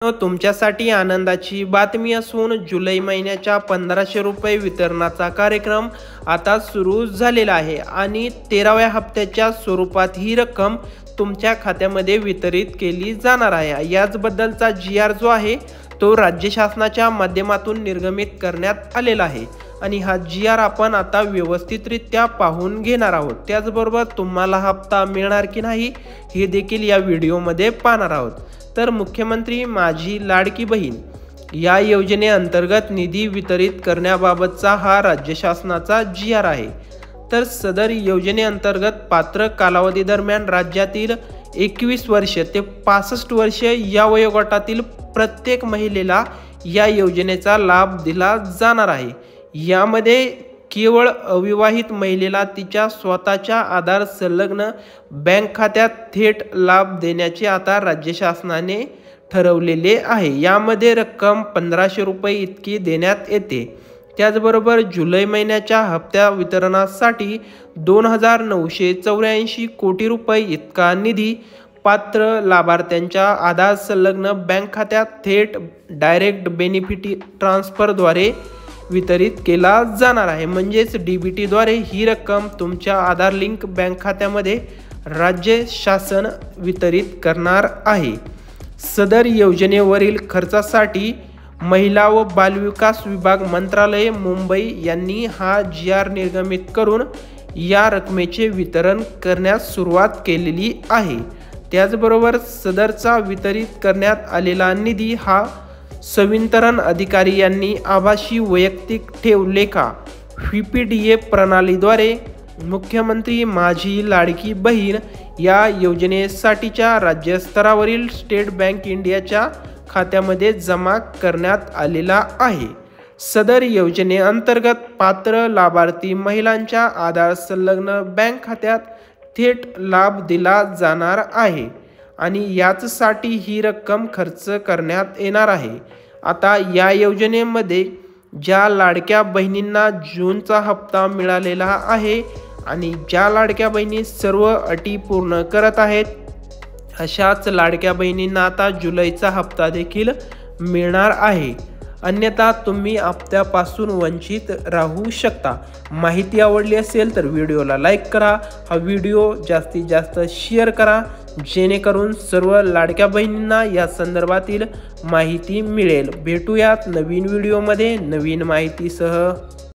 तुमच्यासाठी आनंदाची बातमी असून जुलै महिन्याच्या 1500 रुपये वितरणाचा कार्यक्रम आता सुरू झालेला आहे आणि 13व्या हप्त्याच्या स्वरूपात ही रक्कम तुमच्या खात्यामध्ये वितरित केली जाणार आहे। याचबद्दलचा GR जो आहे तो राज्य शासनाच्या माध्यमातून निर्गमित करण्यात आलेला आहे आणि हा GR आपण आता व्यवस्थितरित्या पाहून घेणार आहोत। त्याचबरोबर तुम्हाला हप्ता मिळणार की नाही हे देखील या व्हिडिओमध्ये पाहणार आहोत। तर मुख्यमंत्री माझी लाडकी बहीण या योजनेअंतर्गत निधी वितरित करण्याबाबतचा हा राज्य शासनाचा GR आहे। तर सदर योजनेअंतर्गत पात्र कालावधी दरम्यान राज्यातील 21 वर्ष ते 65 वर्ष या वयोगटातील प्रत्येक महिलेला या योजनेचा लाभ दिला जाणार आहे। यामध्ये केवळ अविवाहित महिलेला तिच्या स्वतःच्या आधार संलग्न बँक खात्यात थेट लाभ देण्याचे आता राज्य शासनाने ठरवलेले आहे। यामध्ये रक्कम 1500 रुपये इतकी देण्यात येते। त्याचबरोबर जुलै महिन्याच्या हप्त्या वितरणासाठी 2984 कोटी रुपये इतका निधी पात्र लाभार्थ्यांच्या आधार संलग्न बँक खात्यात थेट डायरेक्ट बेनिफिट ट्रान्सफरद्वारे वितरित केला जाणार आहे। म्हणजेच DBT द्वारे ही रक्कम तुमच्या आधार लिंक बँक खात्यामध्ये राज्य शासन वितरित करणार आहे। सदर योजनेवरील खर्चासाठी महिला व बालविकास विभाग मंत्रालय मुंबई यांनी हा GR निर्गमित करून या रकमेचे वितरण करण्यास सुरुवात केलेली आहे। त्याचबरोबर सदरचा वितरित करण्यात आलेला निधी हा संवितरण अधिकारी यांनी आभासी वैयक्तिक ठेव लेखा VPDA प्रणालीद्वारे मुख्यमंत्री माझी लाडकी बहीण या योजनेसाठीच्या राज्यस्तरावरील स्टेट बँक इंडियाच्या खात्यामध्ये जमा करण्यात आलेला आहे। सदर योजनेअंतर्गत पात्र लाभार्थी महिलांच्या आधार संलग्न बँक खात्यात थेट लाभ दिला जाणार आहे आणि याचसाठी ही रक्कम खर्च करण्यात येणार आहे। आता या योजनेमध्ये ज्या लाडक्या बहिणींना जूनचा हप्ता मिळालेला आहे आणि ज्या लाडक्या बहिणी सर्व अटी पूर्ण करत आहेत अशाच लाडक्या बहिणींना आता जुलैचा हप्ता देखील मिळणार आहे। अन्यथा तुम्ही हप्त्यापासून वंचित राहू शकता। माहिती आवडली असेल तर व्हिडिओला लाईक करा, हा व्हिडिओ जास्तीत जास्त शेअर करा जेणेकरून सर्व लाडक्या बहिणींना या संदर्भातील माहिती मिळेल। भेटूयात नवीन व्हिडिओमध्ये नवीन माहितीसह।